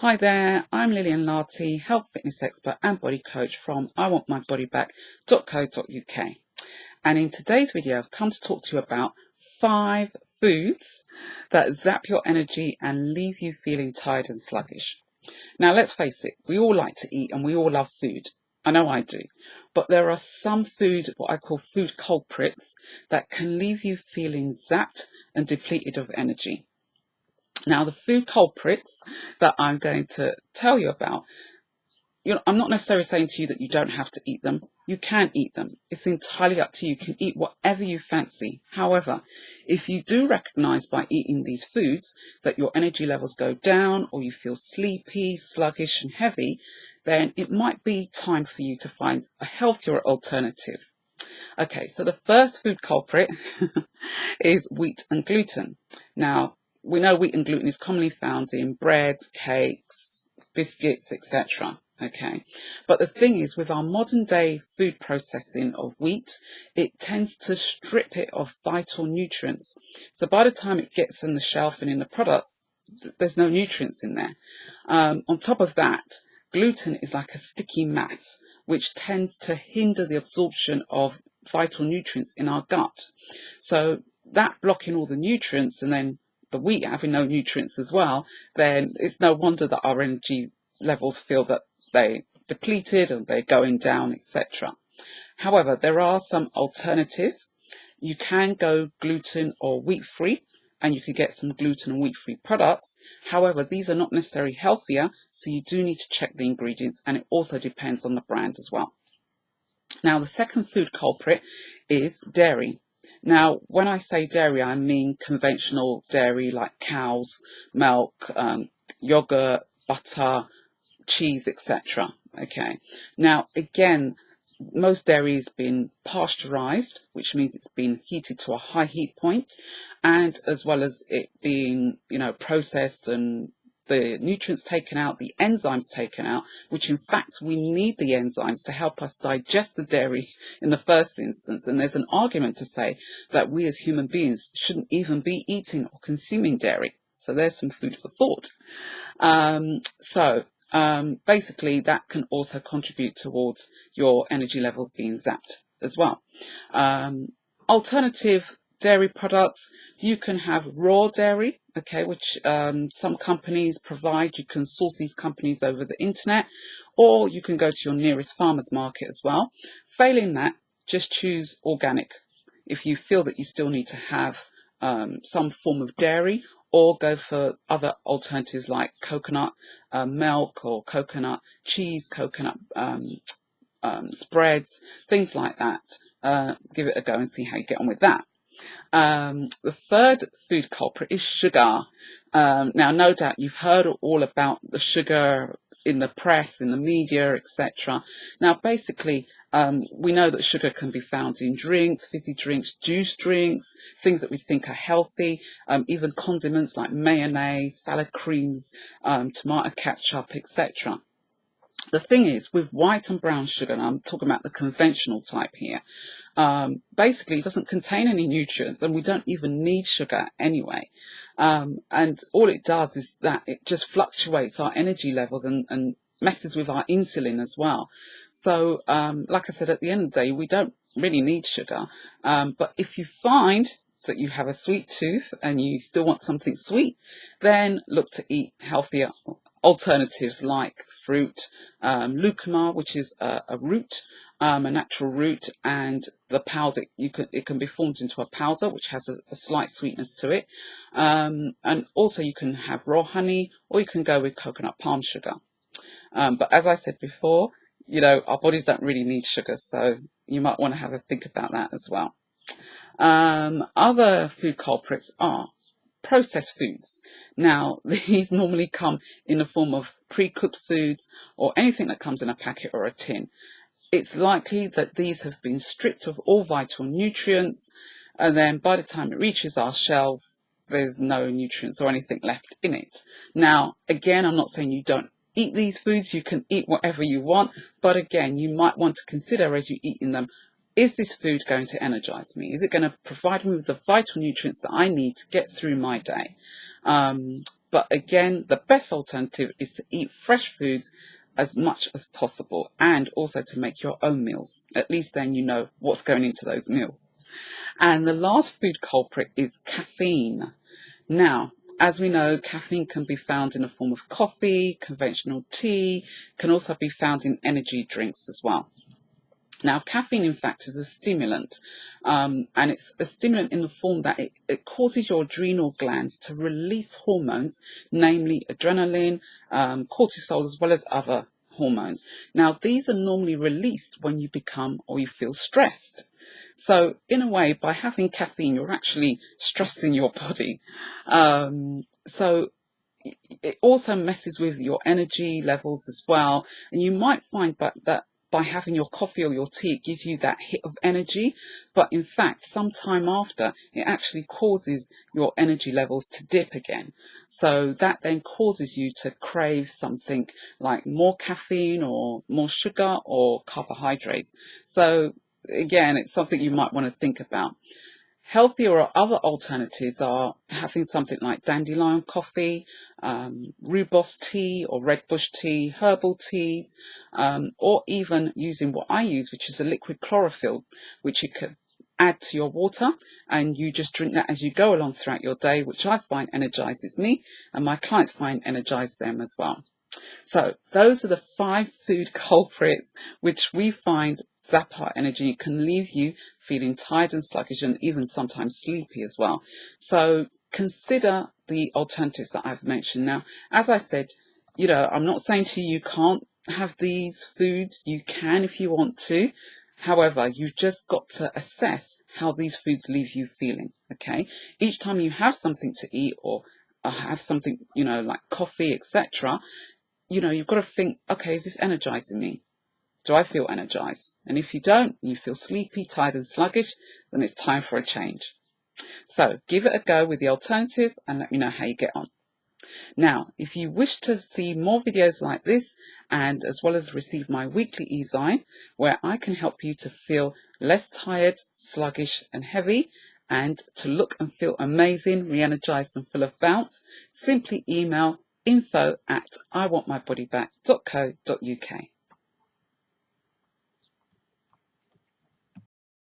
Hi there, I'm Lillian Larty, health fitness expert and body coach from iwantmybodyback.co.uk. And in today's video, I've come to talk to you about 5 foods that zap your energy and leave you feeling tired and sluggish. Now, let's face it, we all like to eat and we all love food. I know I do. But there are some food, what I call food culprits, that can leave you feeling zapped and depleted of energy. Now, the food culprits that I'm going to tell you about, I'm not necessarily saying to you that you don't have to eat them. You can eat them. It's entirely up to you. You can eat whatever you fancy. However, if you do recognize by eating these foods that your energy levels go down or you feel sleepy, sluggish and heavy, then it might be time for you to find a healthier alternative. Okay, so the first food culprit is wheat and gluten. Now, we know wheat and gluten is commonly found in bread, cakes, biscuits, etc. Okay, but the thing is, with our modern day food processing of wheat, it tends to strip it of vital nutrients. So by the time it gets on the shelf and in the products, there's no nutrients in there. On top of that, gluten is like a sticky mass, which tends to hinder the absorption of vital nutrients in our gut. So that blocking all the nutrients and then the wheat having no nutrients as well, then it's no wonder that our energy levels feel that they're depleted and they're going down, etc. However, there are some alternatives. You can go gluten or wheat free, and you can get some gluten and wheat free products. However, these are not necessarily healthier, so you do need to check the ingredients, and it also depends on the brand as well. Now, the second food culprit is dairy. Now, when I say dairy, I mean conventional dairy like cows, milk, yogurt, butter, cheese, etc. Okay. Now, again, most dairy has been pasteurized, which means it's been heated to a high heat point, and as well as it being, processed and the nutrients taken out, the enzymes taken out, which in fact we need the enzymes to help us digest the dairy in the first instance. And there's an argument to say that we as human beings shouldn't even be eating or consuming dairy. So there's some food for thought. Basically that can also contribute towards your energy levels being zapped as well. Alternative dairy products, you can have raw dairy, okay, which some companies provide. You can source these companies over the internet, or you can go to your nearest farmer's market as well. Failing that, just choose organic if you feel that you still need to have some form of dairy, or go for other alternatives like coconut milk or coconut cheese, coconut spreads, things like that. Give it a go and see how you get on with that. The third food culprit is sugar. Now, no doubt you've heard all about the sugar in the press, in the media, etc. Now, basically, we know that sugar can be found in drinks, fizzy drinks, juice drinks, things that we think are healthy, even condiments like mayonnaise, salad creams, tomato ketchup, etc. The thing is, with white and brown sugar, and I'm talking about the conventional type here, basically it doesn't contain any nutrients, and we don't even need sugar anyway. And all it does is that it just fluctuates our energy levels and messes with our insulin as well. So, like I said, at the end of the day, we don't really need sugar. But if you find that you have a sweet tooth and you still want something sweet, then look to eat healthier alternatives like fruit, lucuma, which is a root, a natural root, and the powder, it can be formed into a powder which has a slight sweetness to it. And also you can have raw honey, or you can go with coconut palm sugar. But as I said before, our bodies don't really need sugar, so you might want to have a think about that as well. Other food culprits are processed foods. Now, these normally come in the form of pre-cooked foods or anything that comes in a packet or a tin. It's likely that these have been stripped of all vital nutrients, and then by the time it reaches our shelves, there's no nutrients or anything left in it. Now, again, I'm not saying you don't eat these foods. You can eat whatever you want, but again, you might want to consider as you're eating them, is this food going to energize me? Is it going to provide me with the vital nutrients that I need to get through my day? But again, the best alternative is to eat fresh foods as much as possible, and also to make your own meals. At least then you know what's going into those meals. And the last food culprit is caffeine. Now, as we know, caffeine can be found in the form of coffee, conventional tea, can also be found in energy drinks as well. Now, caffeine, in fact, is a stimulant, and it's a stimulant in the form that it causes your adrenal glands to release hormones, namely adrenaline, cortisol, as well as other hormones. Now, these are normally released when you become or you feel stressed. So, in a way, by having caffeine, you're actually stressing your body. So, it also messes with your energy levels as well. And you might find that by having your coffee or your tea, it gives you that hit of energy. But in fact, sometime after, it actually causes your energy levels to dip again. So that then causes you to crave something like more caffeine or more sugar or carbohydrates. So again, it's something you might want to think about. Healthier or other alternatives are having something like dandelion coffee, rooibos tea or red bush tea, herbal teas, or even using what I use, which is a liquid chlorophyll, which you can add to your water, and you just drink that as you go along throughout your day, which I find energizes me, and my clients find energize them as well. So those are the 5 food culprits which we find zap our energy, can leave you feeling tired and sluggish and even sometimes sleepy as well. So consider the alternatives that I've mentioned. Now, as I said, I'm not saying to you can't have these foods. You can if you want to. However, you've just got to assess how these foods leave you feeling, okay? Each time you have something to eat or have something, like coffee, etc., you've got to think, okay, is this energizing me? Do I feel energized? And if you don't, you feel sleepy, tired and sluggish, then it's time for a change. So give it a go with the alternatives and let me know how you get on. Now, if you wish to see more videos like this, and as well as receive my weekly e-zine, where I can help you to feel less tired, sluggish and heavy, and to look and feel amazing, re-energized and full of bounce, simply email info@iwantmybodyback.co.uk.